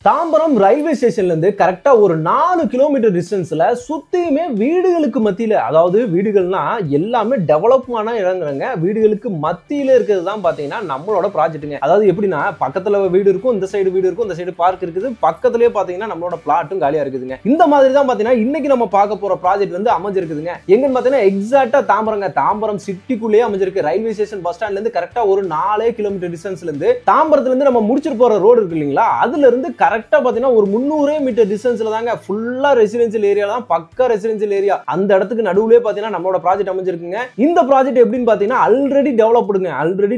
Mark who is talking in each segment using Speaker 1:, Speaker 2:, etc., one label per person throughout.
Speaker 1: Tambaram railway ஸ்டேஷன்ல இருந்து கரெக்டா ஒரு 4 கிலோமீட்டர் டிஸ்டன்ஸ்ல சுத்தியுமே வீடுகளுக்கு மத்தியில, அதாவது வீடுகள்னா எல்லாமே டெவலப்மான இடங்கள்ங்க. வீடுகளுக்கு மத்தியில இருக்கிறது தான் பாத்தீங்கன்னா நம்மளோட ப்ராஜெக்ட்டுங்க. அதாவது எப்படின்னா பக்கத்துல வீடு இருக்கும், இந்த சைடு வீடு இருக்கும், இந்த சைடு பார்க் இருக்குது, பக்கத்துலயே பாத்தீங்கன்னா நம்மளோட பிளாட்டும் காலியா இருக்குதுங்க. இந்த மாதிரி தான் பாத்தீங்கன்னா இன்னைக்கு நம்ம பார்க்க போற ப்ராஜெக்ட் வந்து அமைஞ்சிருக்குதுங்க. எங்கன்னு பாத்தீங்கன்னா எக்ஸாக்ட்டா தாம்பரம் சிட்டிக்குள்ளேயே அமைஞ்சிருக்கு. ரயில்வே ஸ்டேஷன் பஸ் ஸ்டாண்ட்ல இருந்து கரெக்டா ஒரு 4 கிலோமீட்டர் டிஸ்டன்ஸ்ல இருந்து தாம்பரத்துல இருந்து நம்ம முடிச்சிட்டு போற ரோடு இருக்கு இல்லீங்களா, அதுல இருந்து கரெக்டா பாத்தீங்கன்னா ஒரு 300 மீட்டர் டிஸ்டன்ஸ்ல தாங்க ஃபுல்லா ரெசிடென்ஷியல் ஏரியா தான், பக்கா ரெசிடென்ஷியல் ஏரியா. அந்த இடத்துக்கு நடுவுலயே பாத்தீங்கன்னா நம்மளோட ப்ராஜெக்ட் அமைஞ்சிருக்குங்க. இந்த ப்ராஜெக்ட் எப்படின்னு பாத்தீங்கன்னா ஆல்ரெடி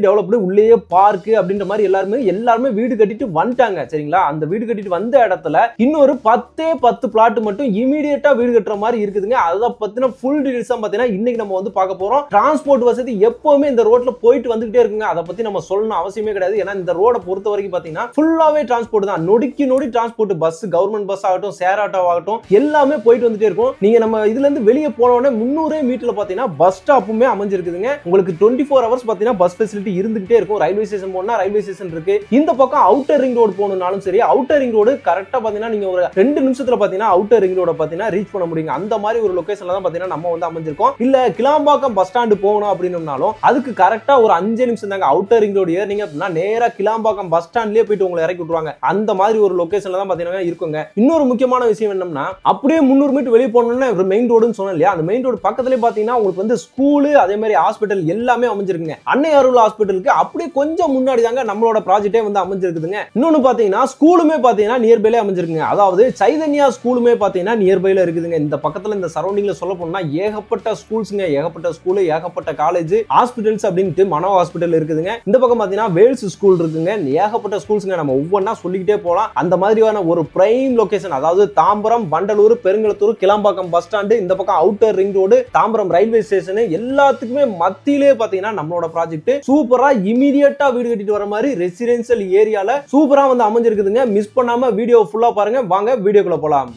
Speaker 1: டெவலப்டு உள்ளேயே பார்க் அப்படின்ற மாதிரி எல்லாருமே வீடு கட்டிட்டு வந்துட்டாங்க. சரிங்களா, அந்த வீடு கட்டிட்டு வந்த இடத்துல இன்னொரு 10 பிளாட் மட்டும் இமிடியேட்டா வீடு கட்டுற மாதிரி இருக்குதுங்க. அத பத்தின ஃபுல் டீடைல்ஸ் தான் பாத்தீங்கன்னா இன்னைக்கு நம்ம வந்து பார்க்க போறோம். டிரான்ஸ்போர்ட் வசதி எப்பவுமே இந்த ரோட்ல போயிட்டு வந்துகிட்டே இருக்குங்க. அத பத்தி நம்ம சொல்லணும் அவசியமே கிடையாது. ஏன்னா இந்த ரோட பொறுத்த வரைக்கும் பாத்தீங்கன்னா ஃபுல்லாவே டிரான்ஸ்போர்ட் தான். நொடிக்கு டிரான்ஸ்போர்ட், பஸ், கவர்மெண்ட் பஸ் ஆகட்டும், ஷேர் ஆட்டோ ஆகட்டும், எல்லாமே போயிட்டு வந்துட்டே இருக்கும். நீங்க நம்ம இதுல இருந்து வெளியே போன உடனே 300 மீட்டர்ல பாத்தீங்கன்னா பஸ் ஸ்டாப்புமே அமைஞ்சிருக்குதுங்க. உங்களுக்கு 24 ஹவர்ஸ் பாத்தீங்கன்னா பஸ் ஃபெசிலிட்டி இருந்துகிட்டே இருக்கும். ரயில்வே ஸ்டேஷன் போனா ரயில்வே ஸ்டேஷன் இருக்கு. இந்த பக்கம் அவுட்டர் ரிங் ரோடு போகணும்னாலும் சரி, அவுட்டர் ரிங் ரோடு கரெக்டா பாத்தீங்கன்னா நீங்க ஒரு 2 நிமிஷத்துல பாத்தீங்கன்னா அவுட்டர் ரிங் ரோட பாத்தீங்கன்னா ரீச் பண்ண முடியுங்க. அந்த மாதிரி ஒரு லொகேஷன்ல தான் பாத்தீங்கன்னா நம்ம வந்து அமைஞ்சிருக்கோம். இல்ல கிளாம்பாக்கம் பஸ் ஸ்டாண்ட் போகணும் அப்படின்னாலும் அதுக்கு கரெக்டா ஒரு 5 நிமிஷம் தாங்க. அவுட்டர் ரிங் ரோடு ஏறினீங்க அப்படின்னா நேரா கிளாம்பாக்கம் பஸ் ஸ்டாண்ட்லயே போயிட்டு உங்களை இறக்கி விட்டுருவாங்க. அந்த மாதிரி ஒரு லொகேஷன்ல தான் பாத்தீங்கன்னா இருக்குங்க. இன்னொரு முக்கியமான விஷயம் என்னன்னா, அப்படியே 300 மீட்டர் வெளியே போனோம்னா மெயின் ரோடுன்னு சொன்னேன் இல்லையா, அந்த மெயின் ரோடு பக்கத்துலயே பாத்தீங்கன்னா உங்களுக்கு வந்து ஸ்கூல், அதே மாதிரி ஹாஸ்பிடல் எல்லாமே அமைஞ்சிருக்குங்க. அன்னை அருள் ஹாஸ்பிடலுக்கு அப்படியே கொஞ்சம் முன்னாடி தாங்க நம்மளோட ப்ராஜெக்டே வந்து அமைஞ்சிருக்குதுங்க. இன்னொன்னு பாத்தீங்கன்னா ஸ்கூலுமே பாத்தீங்கன்னா நியர்பைல அமைஞ்சிருக்குங்க. அதாவது சைதன்யா ஸ்கூலுமே பாத்தீங்கன்னா நியர்பைல இருக்குதுங்க. இந்த பக்கத்துல இந்த சரௌண்டிங்ல சொல்ல போனா ஏகப்பட்ட ஸ்கூல்ஸ்ங்க, ஏகப்பட்ட ஸ்கூல், ஏகப்பட்ட காலேஜ், ஹாஸ்பிடல்ஸ் அப்படின்ட்டு மனோ ஹாஸ்பிடல் இருக்குதுங்க. இந்த பக்கம் பாத்தீங்கன்னா வேல்ஸ் ஸ்கூல் இருக்குங்க. ஏகப்பட்ட ஸ்கூல்ஸ்ங்க. நம்ம ஒவ்வொன்னா சொல்லிக்கிட்டே போலாம். அந்த மாதிரியான ஒரு பிரைம் லொகேஷன், அதாவது தாம்பரம், வண்டலூர், பெருங்களத்தூர், கிளாம்பாக்கம் பஸ் ஸ்டாண்டு, இந்த பக்கம் outer ring road, Tambaram railway station, எல்லாத்துக்குமே மத்தியிலே பாத்தீங்கன்னா நம்மளோட ப்ராஜெக்ட் சூப்பரா இமிடியேட்டா வீடு கட்டிட்டு வர மாதிரி ரெசிடென்ஷியல் ஏரியால சூப்பரா வந்து அமைஞ்சிருக்குதுங்க. மிஸ் பண்ணாம வீடியோ ஃபுல்லா பாருங்க. வாங்க வீடியோக்குள்ள போலாம்.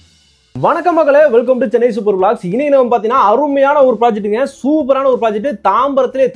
Speaker 1: வணக்கம் மக்களே, welcome to Chennai super vlogs. இன்னைக்கு நம்ம பாத்தீங்கன்னா அருமையான ஒரு ப்ராஜெக்ட்டுங்க, சூப்பரான ஒரு ப்ராஜெக்ட்.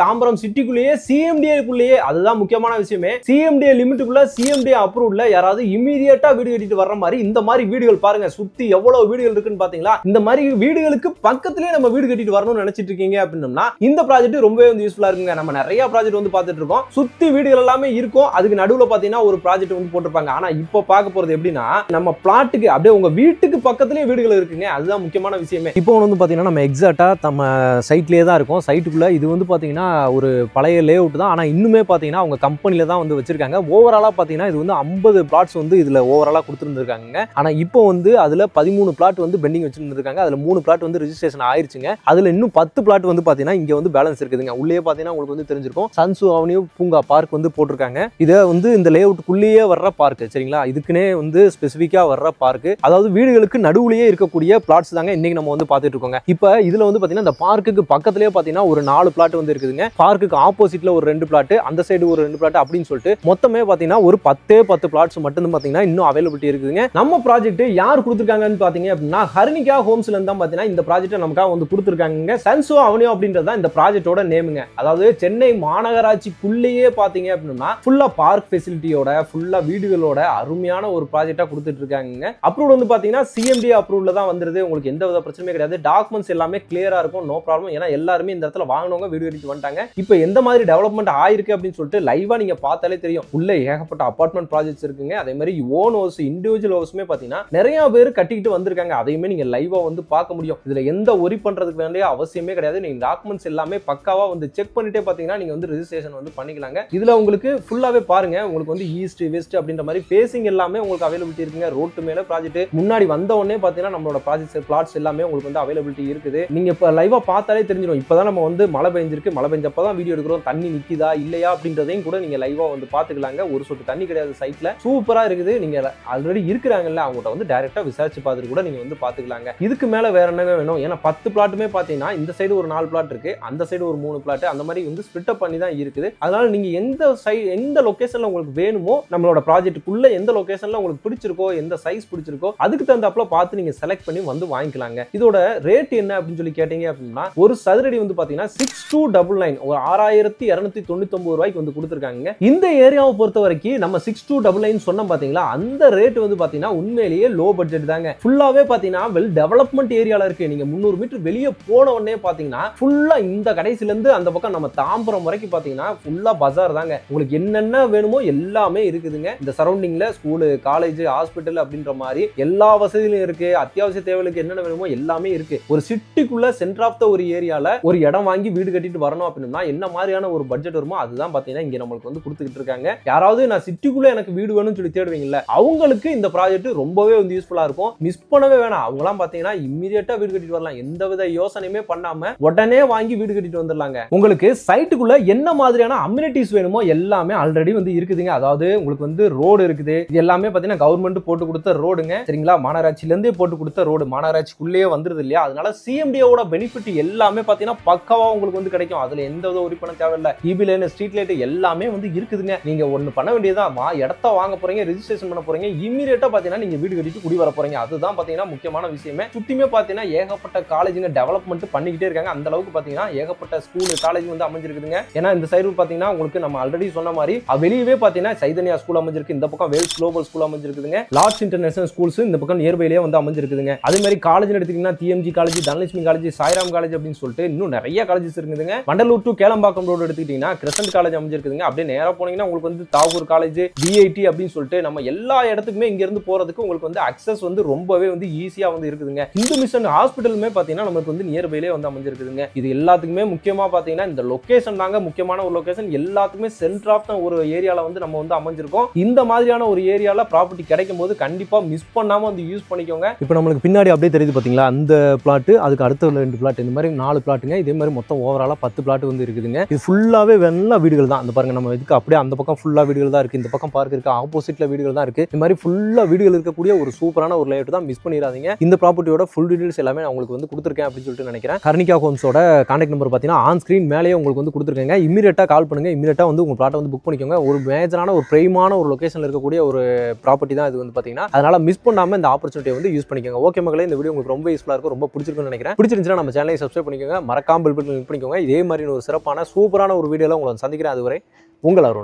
Speaker 1: தாம்பரம் சிட்டிக்குள்ளேயே, சிஎம்டிஏ குள்ளேயே, அதுதான் முக்கியமான விஷயமே. சிஎம்டிஏ லிமிட்டுக்குள்ள, சிஎம்டிஏ அப்ரூவ்ல யாராவது இமிடியேட்டா வீடு கட்டிட்டு வர்ற மாதிரி இந்த மாதிரி வீடுகள் பாருங்க. சுத்தி எவ்வளவு வீடுகள் இருக்குன்னு பாத்தீங்களா. இந்த மாதிரி வீடுகளுக்கு பக்கத்திலேயே நம்ம வீடு கட்டிட்டு வரணும்னு நினைச்சிட்டு இருக்கீங்க அப்படின்னா இந்த ப்ராஜெக்ட் ரொம்பவே வந்து யூஸ்ஃபுல்லா இருக்குங்க. நம்ம நிறைய ப்ராஜெக்ட் வந்து பார்த்துட்டு இருக்கோம். சுத்தி வீடுகள் எல்லாமே இருக்கும். அதுக்கு நடுவுல பாத்தீங்கன்னா ஒரு ப்ராஜெக்ட் வந்து போட்டிருப்பாங்க. ஆனா இப்போ பார்க்க போறது எப்படின்னா, நம்ம பிளாட்டுக்கு அப்படியே உங்க வீட்டுக்கு பக்கத்திலேயே வீடுகள் இருக்குங்க. அதுதான் முக்கியமான விஷயமே. இப்போ வந்து பாத்தீங்கன்னா நம்ம எக்ஸாக்ட்டா நம்ம சைட்லயே தான் இருக்கோம். சைட்டுக்குள்ள இது வந்து பாத்தீங்கன்னா ஒரு பழைய லேஅவுட் தான். ஆனா இன்னுமே பாத்தீங்கன்னா அவங்க கம்பெனில தான் வந்து வச்சிருக்காங்க. ஓவராலா பாத்தீங்கன்னா இது வந்து 50 பிளாட்ஸ் வந்து இதுல ஓவராலா கொடுத்துருந்துருக்காங்க. ஆனா இப்போ வந்து அதுல 13 பிளாட் வந்து பெண்டிங் வச்சிருந்திருக்காங்க. அதுல 3 பிளாட் வந்து ரெஜிஸ்ட்ரேஷன் ஆயிருச்சுங்க. அதுல இன்னும் 10 பிளாட் வந்து பாத்தீங்கன்னா இங்க வந்து பேலன்ஸ் இருக்குதுங்க. உள்ளே பாத்தீங்கன்னா உங்களுக்கு வந்து தெரிஞ்சிருக்கும், சன்சு அவென்யூ பூங்கா பார்க் வந்து போட்டிருக்காங்க. இதை வந்து இந்த லேஅவுட்டுக்குள்ளேயே வர்ற பார்க். சரிங்களா, இதுக்குன்னே வந்து ஸ்பெசிஃபிக்கா வர்ற பார்க், அதாவது வீடுகளுக்கு நடுவுலயே இருக்கக்கூடிய பிளாட்ஸ் தாங்க இன்னைக்கு நம்ம வந்து பார்த்துட்டு இருக்கோங்க. இப்போ இதுல வந்து பாத்தீங்கன்னா இந்த பார்க்குக்கு பக்கத்துலயே பாத்தீங்கன்னா ஒரு 4 பிளாட் வந்து இருக்குதுங்க. பார்க்குக்கு ஆப்போசிட்ல ஒரு 2 பிளாட், அந்த சைடு ஒரு 2 பிளாட் அப்படின்னு சொல்லிட்டு மொத்தமே பாத்தீங்கன்னா ஒரு 10 பிளாட்ஸ் மட்டும் பாத்தீங்கன்னா இன்னும் அவைலபிலிட்டி இருக்குதுங்க. நம்ம ப்ராஜெக்ட் யார் கொடுத்துருக்காங்கன்னு பாத்தீங்க அப்படின்னா ஹரிணிகா ஹோம்ஸ்ல இருந்தா பாத்தீங்கன்னா இந்த ப்ராஜெக்ட் நமக்காக வந்து கொடுத்துருக்காங்க. சன்சு அவென்யூ அப்படின்றத இந்த ப்ராஜெக்டோட நேமுங்க. அதாவது சென்னை மாநகராட்சிக்குள்ளேயே பாத்தீங்க அப்படின்னா ஃபுல்லா பார்க் ஃபெசிலிட்டியோட, ஃபுல்லா வீடுகளோட அருமையான ஒரு ப்ராஜெக்டா கொடுத்துட்டு இருக்காங்க. அப்ரூவ் வந்து பாத்தீங்கன்னா சிஎம்டி அப்ரூவ்ல தான் வந்துருது. உங்களுக்கு எந்த வித பிரச்சனையும் கிடையாது. டாக்குமெண்ட்ஸ் எல்லாமே கிளியரா இருக்கும், நோ ப்ராப்ளம். ஏன்னா எல்லாருமே இந்த இடத்துல வாங்கினவங்க வீடு கட்டிட்டு வந்துட்டாங்க. இப்போ எந்த மாதிரி டெவலப்மெண்ட் ஆயிருக்கு அப்படின்னு சொல்லிட்டு லைவா நீங்க பார்த்தாலே தெரியும். உள்ள ஏகப்பட்ட அபார்ட்மெண்ட் ப்ராஜெக்ட்ஸ் இருக்குங்க. அதே மாதிரி ஓன் ஹவுஸ், இண்டிவிஜுவல் ஹவுஸ்மே பாத்தீங்கன்னா நிறைய பேர் கட்டிக்கிட்டு வந்திருக்காங்க. அதையுமே நீங்க லைவா வந்து பார்க்க முடியும். இதுல எந்த ஒரி பண்றதுக்கு வேண்டிய அவசியமே கிடையாது. நீங்க டாக்குமெண்ட்ஸ் எல்லாமே பக்காவா வந்து செக் பண்ணிட்டே பாத்தீங்கன்னா நீங்க வந்து ரெஜிஸ்ட்ரேஷன் வந்து பண்ணிக்கலாங்க. இதுல உங்களுக்கு ஃபுல்லாவே பாருங்க, உங்களுக்கு வந்து ஈஸ்ட் வெஸ்ட் அப்படின்ற மாதிரி ஃபேசிங் எல்லாமே உங்களுக்கு அவைலபிலிட்டி இருக்குங்க. ரோட்டு மேல ப்ராஜெக்ட் முன்னாடி வந்த உடனே பாத்தீங்கன்னா நம்மளோட ப்ராஜெக்ட் பிளாட்ஸ் எல்லாமே உங்களுக்கு வந்து அவைலபிலிட்டி இருக்குது. நீங்க இப்ப லைவா பார்த்தாலே தெரிஞ்சிடும். இப்பதான் நம்ம வந்து மழை பெஞ்சிருக்கு, மழை பெஞ்சப்பதான் வீடியோ எடுக்கிறோம். தண்ணி நிக்குதா இல்லையா அப்படின்றதையும் கூட நீங்க லைவா வந்து பாத்துக்கலாங்க. ஒரு சொட்டு தண்ணி கிடையாது சைட்ல, சூப்பரா இருக்குது. நீங்க ஆல்ரெடி இருக்கிறாங்கல்ல, அவங்ககிட்ட வந்து டைரக்டா விசாரிச்சு பார்த்துட்டு கூட நீங்க வந்து பாத்துக்கலாங்க. இதுக்கு மேல வேற என்னங்க வேணும்? ஏன்னா 10 பிளாட்டுமே பாத்தீங்கன்னா இந்த சைடு ஒரு 4 பிளாட் இருக்கு, அந்த சைடு ஒரு 3 பிளாட், அந்த மாதிரி வந்து ஸ்பிளிட் அப் பண்ணி தான் இருக்குது. அதனால நீங்க எந்த லொகேஷன்ல உங்களுக்கு வேணுமோ, நம்மளோட ப்ராஜெக்ட்டுக்குள்ள எந்த லொகேஷன்ல உங்களுக்கு பிடிச்சிருக்கோ, எந்த சைஸ் பிடிச்சிருக்கோ அதுக்கு தகுந்தாப்புல பார்த்து நீங்க செலக்ட் பண்ணி வந்து வாங்கிக்கலாங்க. இதோட ரேட் என்ன அப்படின்னு சொல்லி கேட்டீங்க அப்படின்னா ஒரு சதுரடி வந்து பாத்தீங்கன்னா 6299 ஒரு 6299 ரூபாய்க்கு வந்து கொடுத்துருக்காங்க. இந்த ஏரியாவை பொறுத்த வரைக்கும் நம்ம 6299 சொன்ன பாத்தீங்களா அந்த ரேட் வந்து பாத்தீங்கன்னா உண்மையிலேயே லோ பட்ஜெட் தாங்க. ஃபுல்லாவே பாத்தீங்கன்னா வெல் டெவலப்மெண்ட் ஏரியால இருக்கு. நீங்க 300 மீட்டர் வெளியே போன உடனே பாத்தீங்கன்னா ஃபுல்லா இந்த கடைசில இருந்து அந்த பக்கம் நம்ம தாம்பரம் வரைக்கும் பாத்தீங்கன்னா ஃபுல்லா பஜார் தாங்க. உங்களுக்கு என்னென்ன வேணுமோ எல்லாமே இருக்குதுங்க. இந்த சரௌண்டிங்ல ஸ்கூல், காலேஜ், ஹாஸ்பிட்டல் அப்படின்ற மாதிரி எல்லா வசதிகளும் இருக்கு. அத்தியாவசிய தேவைகளுக்கு என்னென்ன வேணுமோ எல்லாமே இருக்கு. ஒரு சிட்டிக்குள்ள சென்டர் ஆஃப் த ஒரு ஏரியால ஒரு இடம் வாங்கி வீடு கட்டிட்டு வரணும் அப்படின்னா என்ன மாதிரியான ஒரு பட்ஜெட் வருமோ அதுதான் பாத்தீங்கன்னா இங்க நம்மளுக்கு வந்து கொடுத்துக்கிட்டு இருக்காங்க. யாராவது நான் சிட்டிக்குள்ள எனக்கு வீடு வேணும்னு சொல்லி தேடுவீங்கல்ல அவங்களுக்கு இந்த ப்ராஜெக்ட் ரொம்பவே வந்து யூஸ்ஃபுல்லா இருக்கும். மிஸ் பண்ணவே வேணாம். அவங்கலாம் பாத்தீங்கன்னா இமிடியேட்டா வீடு கட்டிட்டு வரலாம். எந்தவித யோசனையுமே பண்ணாம உடனே வாங்கி வீடு கட்டிட்டு வந்துடலாங்க. உங்களுக்கு சைட்டுக்குள்ள என்ன மாதிரியான அம்யூனிட்டிஸ் வேணுமோ எல்லாமே ஆல்ரெடி வந்து இருக்குதுங்க. அதாவது உங்களுக்கு வந்து ரோடு இருக்குது. இது எல்லாமே பாத்தீங்கன்னா கவர்மெண்ட் போட்டு கொடுத்த ரோடுங்க. சரிங்களா? மாநகராட்சியில இருந்தே போட்டு கொடுத்த ரோடு மாநகராட்சிக்குள்ளேயே வந்துருது இல்லையா? அதனால சிஎம்டியோட பெனிஃபிட் எல்லாமே பாத்தீங்கன்னா பக்காவா உங்களுக்கு வந்து கிடைக்கும். அதுல எந்த வித உரிப்பணம் தேவையில்லை. இபி லைன், ஸ்ட்ரீட் லைட் எல்லாமே வந்து இருக்குதுங்க. நீங்க ஒண்ணு பண்ண வேண்டியதான், இடத்த வாங்க போறீங்க, ரெஜிஸ்ட்ரேஷன் பண்ண போறீங்க, இமிடியேட்டா பாத்தீங்கன்னா நீங்க வீடு கட்டிட்டு குடி வர போறீங்க. அதுதான் பாத்தீங்கன்னா முக்கியமான விஷயமே. சுத்தியுமே பாத்தீங்கன்னா ஏகப்பட்ட காலேஜுங்க டெவலப்மெண்ட் பண்ணிக்கிட்டே இருக்காங்க. அந்த அளவுக்கு பாத்தீங்கன்னா ஏகப்பட்ட ஸ்கூல், காலேஜ் வந்து அமைஞ்சிருக்குதுங்க. ஏன்னா இந்த சைடு பாத்தீங்கன்னா உங்களுக்கு நம்ம ஆல்ரெடி சொன்ன மாதிரி வெளியவே பாத்தீங்கன்னா சைதன்யா ஸ்கூல் அமைஞ்சிருக்கு. இந்த பக்கம் வேல்ஸ் குளோபல் ஸ்கூல் அமைஞ்சிருக்குதுங்க. லார்ட்ஸ் இன்டர்நேஷனல் ஸ்கூல்ஸ் இந்த பக்கம் நியர்பைலேயே வந்து அமைஞ்சிருக்குதுங்க. அதே மாதிரி காலேஜ் எடுத்தீங்கன்னா DMG college, Dhanalakshmi college, Sairam college அப்படின்னு சொல்லிட்டு இன்னும் நிறைய காலேஜஸ் இருக்குதுங்க. வண்டலூர் டு கேளம்பாக்கம் ரோடு எடுத்துக்கிட்டீங்கன்னா கிரசன்ட் காலேஜ் அமைஞ்சிருக்குதுங்க. அப்படியே நேரா போனீங்கன்னா உங்களுக்கு வந்து தாகூர் காலேஜ், விஐடி அப்படின்னு சொல்லிட்டு நம்ம எல்லா இடத்துக்குமே இங்க இருந்து போறதுக்கு உங்களுக்கு வந்து அக்சஸ் வந்து ரொம்பவே வந்து ஈஸியா வந்து இருக்குதுங்க. இந்து மிஷன் ஹாஸ்பிட்டலுமே பாத்தீங்கன்னா நமக்கு வந்து நியர்பைலேயே வந்து அமைஞ்சிருக்குதுங்க. இது எல்லாத்துக்குமே முக்கியமா பாத்தீங்கன்னா இந்த லொகேஷன் தாங்க முக்கியமான ஒரு லொகேஷன். எல்லாத்துக்குமே சென்டர் ஆஃப் ஒரு ஏரியால வந்து நம்ம வந்து அமைஞ்சிருக்கோம். இந்த மாதிரியான ஒரு ஏரியால ப்ராப்பர்ட்டி கிடைக்கும் போது கண்டிப்பா மிஸ் பண்ணாம வந்து யூஸ் பண்ணிக்கோங்க. இப்போ நம்மளுக்கு பின்னாடி அப்படியே தெரியுது பாத்தீங்களா அந்த பிளாட், அதுக்கு அடுத்த 2 பிளாட், இந்த மாதிரி 4 பிளாட்டுங்க. இதே மாதிரி மொத்தம் ஓவராலா 10 பிளாட் வந்து இருக்குதுங்க. இது ஃபுல்லாவே வெள்ள வீடுகள் தான். அந்த பாருங்க நம்ம இதுக்கு அப்படியே அந்த பக்கம் ஃபுல்லா வீடுகள் தான் இருக்கு. இந்த பக்கம் பார்க் இருக்கு, ஆப்போசிட்ல வீடுகள் தான் இருக்கு. இந்த மாதிரி ஃபுல்லா வீடுகள் இருக்கக்கூடிய ஒரு சூப்பரான ஒரு லேஅவுட் தான். மிஸ் பண்ணிடாதீங்க. இந்த ப்ராப்பர்ட்டியோட ஃபுல் டீடைல்ஸ் எல்லாமே நான் உங்களுக்கு வந்து கொடுத்துருக்கேன் அப்படின்னு சொல்லிட்டு நினைக்கிறேன். கர்ணிகா ஹோம்ஸோட கான்டாக்ட் நம்பர் பாத்தீங்கன்னா ஆன் ஸ்கிரீன் மேலேயே உங்களுக்கு வந்து கொடுத்துருக்கேங்க. இமிடியேட்டா கால் பண்ணுங்க. இமிடியேட்டா வந்து உங்க பிளாட்டை வந்து புக் பண்ணிக்கோங்க. ஒரு மேஜரான ஒரு பிரைமான ஒரு லொகேஷன்ல இருக்கக்கூடிய ஒரு ப்ராப்பர்ட்டி தான் இது வந்து பாத்தீங்கன்னா. அதனால மிஸ் பண்ணாம இந்த ஆப்பர்ச்சுனிட்டியை வந்து யூஸ் பண்ணிக்கோங்க. ஓகே மக்களே, இந்த வீடியோ உங்களுக்கு ரொம்ப யூஸ்ஃபுல்லா இருக்கும், ரொம்ப பிடிச்சிருக்குன்னு நினைக்கிறேன். பிடிச்சிருந்துச்சுன்னா நம்ம சேனலை சப்ஸ்கிரைப் பண்ணிக்கோங்க. மறக்காம பெல் பட்டன் கிளிக் பண்ணிக்கோங்க. இதே மாதிரி ஒரு சிறப்பான சூப்பரான ஒரு வீடியோல உங்களை சந்திக்கிறேன். அதுவரை உங்கள் அருண்.